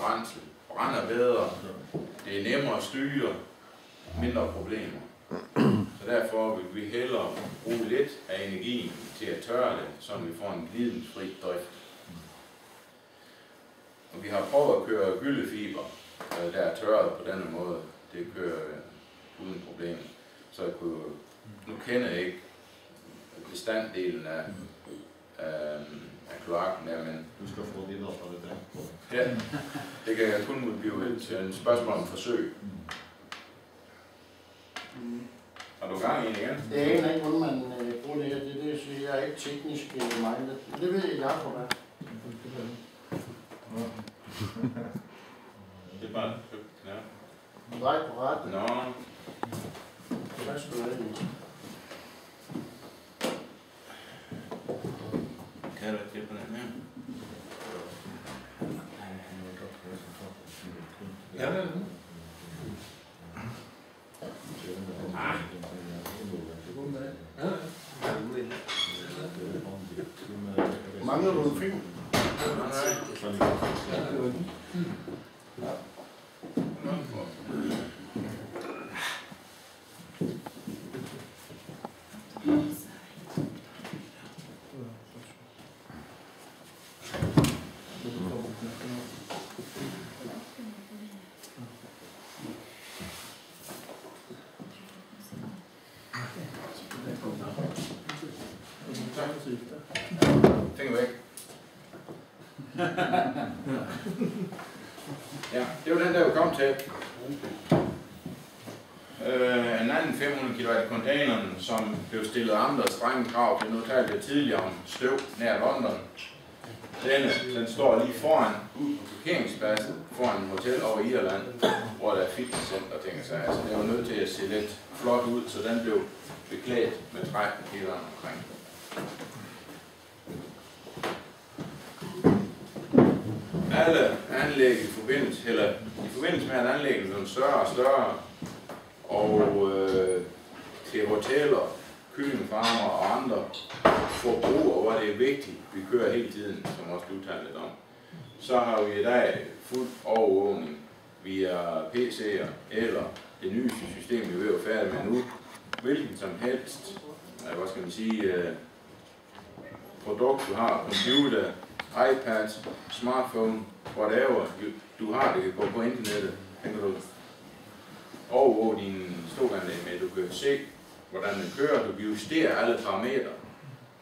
brændsel, brænder bedre, det er nemmere at styre, mindre problemer. Så derfor vil vi hellere bruge lidt af energien til at tørre det, så vi får en glidningsfri drift. Og vi har prøvet at køre gyllefiber, der er tørret på denne måde. Det kører uden problemer. Så jeg kunne, nu kender jeg ikke bestanddelen af kloakken der, men du skal få videre fra det der. Ja, det kan kun blive et spørgsmål om forsøg. Har du gang i det igen? Det er ikke, hvordan man bruger det her. Det siger jeg er ikke teknisk minded. Det ved jeg, Jacob er. Det er bare ja. Drej på retten. Nå. Hvad skal du have det? Kan du ikke det på den her? Ja, det er det. Mangler du en film? Finger væk. Ja, det var den der vi kom til. En anden 500 kW containeren, som blev stillet andre strenge krav til. Nu talte jeg tidligere om støv nær London. Den står lige foran, ude på parkeringspladsen, foran en hotel over Irland, hvor der er fitnesscenter og ting. Så altså, det var nødt til at se lidt flot ud, så den blev beklædt med træ hele omkring. Alle anlæg i forbindelse med at anlægget blev større og større, og til hoteller, kyllingfarmer og andre forbrugere, hvor det er vigtigt, vi kører hele tiden, som også du talte lidt om. Så har vi i dag fuld overvågning via PC'er eller det nyeste system, vi er ved at færdig med nu. Hvilken som helst, hvad skal man sige, produkt du har, computer, iPad, smartphone, whatever, du har, det kan gå på internettet, den kan du overvåge dine stokanlæg med, du kan se, hvordan den kører, du kan justere alle parametre,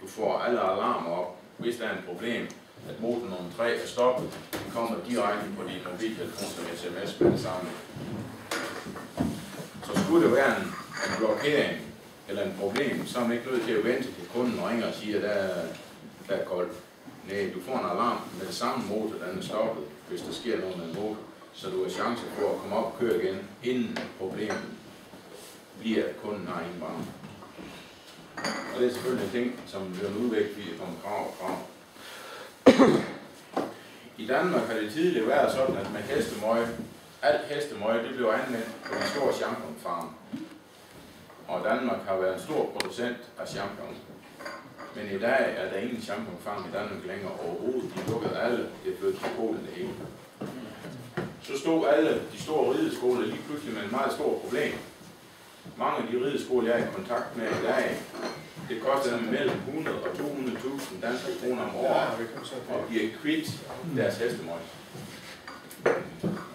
du får alle alarmer op, hvis der er et problem, at motor nummer 3 er stoppet, den kommer direkte på din mobiltelefon som sms med det samme. Så skulle det være en blokering eller en problem, så er man ikke nødt til at vente til kunden ringer og siger, at der er koldt. Nej, du får en alarm med det samme motor, den er stoppet, hvis der sker noget med en motor, så du har chance for at komme op og køre igen, inden problemet bliver, at kunden har ingen varme. Og det er selvfølgelig en ting, som bliver udviklet, fordi det kommer krav og krav. I Danmark har det tidligere været sådan, at med hestemøg, alt hestemøg, det blev anvendt på en stor champignonfarm. Og Danmark har været en stor producent af champignon. Men i dag er der ingen champignonfarm i Danmark længere overhovedet. De lukkede alle, det blev til Polen det hele. Så stod alle de store rideskoler lige pludselig med et meget stort problem. Mange af de rideskoler, jeg er i kontakt med i dag, det koster dem mellem 100 og 200.000 danske kroner om året, og de er kvit deres hestemøg.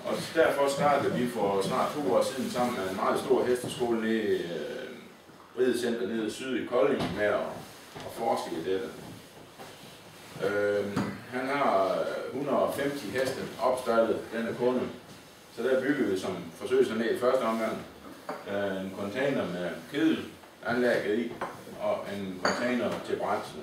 Og derfor startede vi for snart 2 år siden sammen med en meget stor hesteskole nede i ridecenter nede syd i Kolding med at forske i dette. Han har 150 heste opstallet, denne kunde. Så der byggede vi som forsøgsanlæg i første omgang en container med kedelanlægget i og en container til brændsel.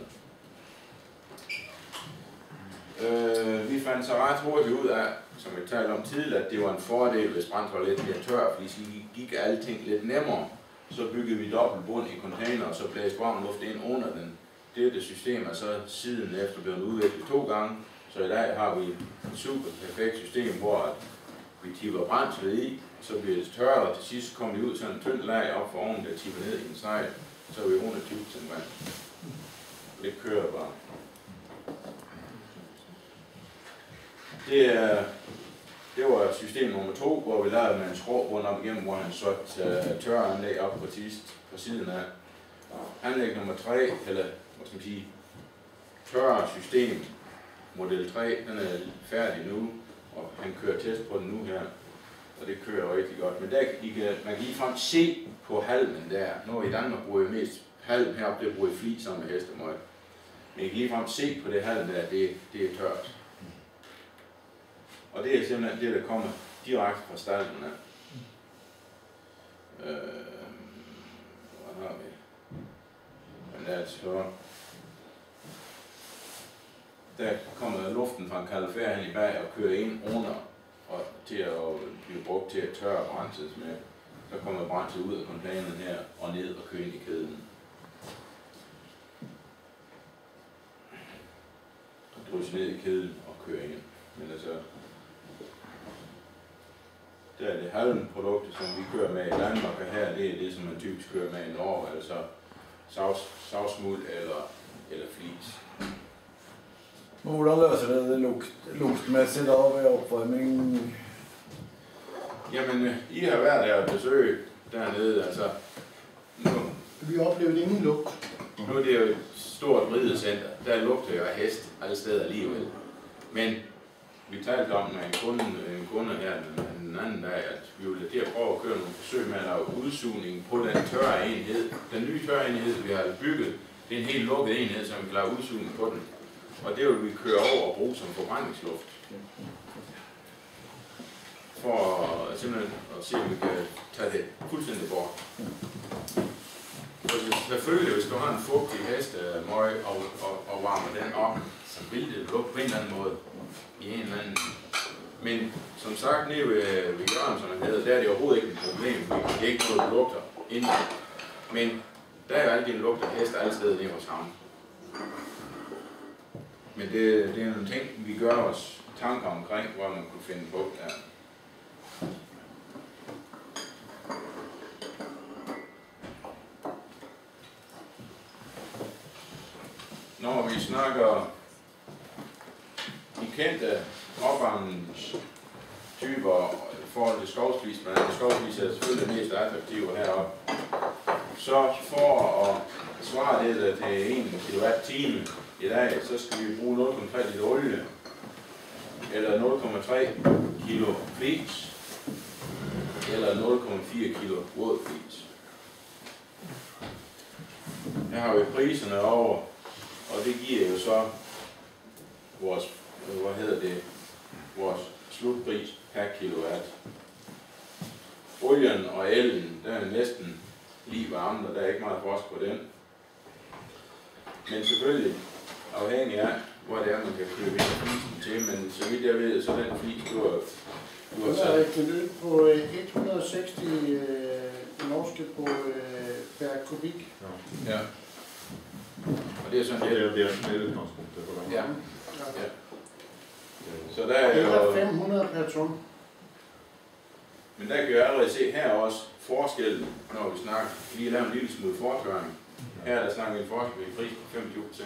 Vi fandt så ret hurtigt ud af, som vi talte om tidligere, at det var en fordel, hvis brændsel var lidt mere tør, fordi så gik alting lidt nemmere. Så byggede vi dobbelt bund i container, og så blæste varm luft ind under den. Dette system er så siden efter blevet udviklet 2 gange, så i dag har vi et super perfekt system, hvor vi tipper brændsel i, så bliver det tørret, og til sidst kommer vi ud sådan en tynd lag op for ovnen, der tipper ned i en sejl, så er vi 120% vand. Det kører bare. Det er system nummer 2, hvor vi lavede med en skråbund op igennem, hvor han satte tørreanlæg op på siden af. Anlæg nummer 3, eller hvad skal man sige, tørre system, model 3, den er færdig nu, og han kører test på den nu her, og det kører rigtig godt. Men der, man kan ligefrem se på halmen der, når i Danmark bruger jeg mest halm heroppe, det bruger jeg flis sammen med hestemøg. Men I kan ligefrem se på det halm der, det er tørt. Og det er simpelthen det, der kommer direkte fra stalden af. Hvad har vi? Men der kommer luften fra en kalorifer hen i bag og kører ind under og til at blive brugt til at tørre brændsel med. Så kommer brændsel ud af containeren her og ned og kører ind i kæden. Og drysser ned i kæden og kører ind. Men altså, der er det halmprodukter, som vi kører med i Danmark, og her det er det, som man typisk kører med i Norge, altså savsmuld eller flis. Hvordan løser det lugtmæssigt ved opvarmning? Jamen, I har været der og besøge dernede, altså nu. Vi oplevede ingen lugt. Nu er det jo et stort ridecenter, der lugter jo af hest alle steder alligevel. Men vi talte om med en kunde her den anden dag, at vi ville til at prøve at køre nogle forsøg med at lave udsugning på den tørre enhed. Den nye tørre enhed, vi har bygget, det er en helt lukket enhed, som vi kan lave udsugning på den. Og det vil vi køre over og bruge som forbrændingsluft. For simpelthen at se, om vi kan tage det fuldstændig bort. For selvfølgelig, hvis du har en fugtig hestemøg og varmer den op, så vil det lugte på en eller anden måde i en eller anden. Men som sagt, nede ved Jørgen, som han hedder, der er det overhovedet ikke et problem, fordi det er ikke noget, der lugter inden. Men der er jo altid en lugt af hest alle steder nede hos ham. Men det er nogle ting, vi gør os tanker omkring, hvor man kunne finde på der. Når vi snakker de kendte opvarmningstyper i forhold til skovsflis, men skovsflis er selvfølgelig det mest attraktive heroppe, så for at svare det til 1 kWh i dag, så skal vi bruge 0,3 liter olie, eller 0,3 kilo flis, eller 0,4 kilo våd flis. Her har vi priserne over, og det giver jo så vores, vores slutpris per kilowatt. Olien og ellen, der er næsten lige varmt, og der er ikke meget forskel på den. Men selvfølgelig afhængig af, hvor det er, man kan købe ind flisen til, men så vidt jeg ved, så den flis, du har sat. Det er et beløb på 160 norske på per kubik. Ja. Og det er sådan det er sådan et udgangspunkt. Ja. Ja. Så der er jo... Det er 500 per ton. Men der kan jeg allerede se her også forskellen, når vi snakker. Vi har lavet en lille smule fortørring. Her er der snakket en forskel i pris på 25%.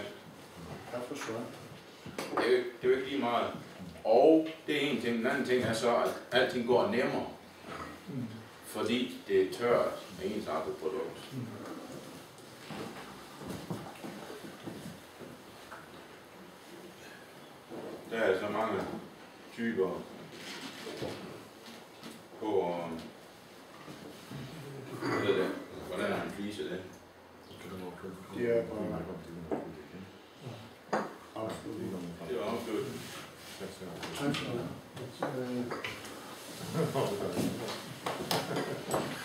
Jeg forstår. Det er jo ikke lige meget. Og det er en ting. Den anden ting er så, at alting går nemmere. Fordi det er tørt med ensartet produkt. Der er så mange typer på, hvordan er en flise det? Det er bare afsluttet. Det var afsluttet.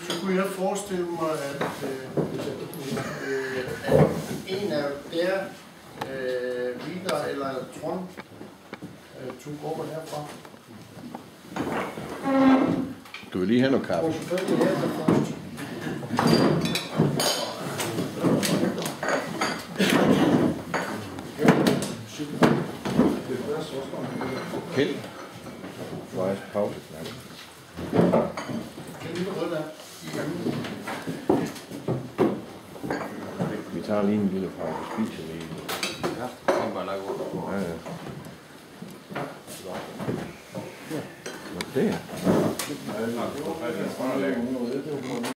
Så kunne jeg forestille mig, at en af der Vidar eller Trond tog grupper herfra. Du vil lige have noget kaffe. Og selvfølgelig her først. Kjeld. Faktisk pause. Vi tager lige en lille pause. Spiser lige. Ja, kom bare nok ud. Ja, ja. Det. Nej, det var faktisk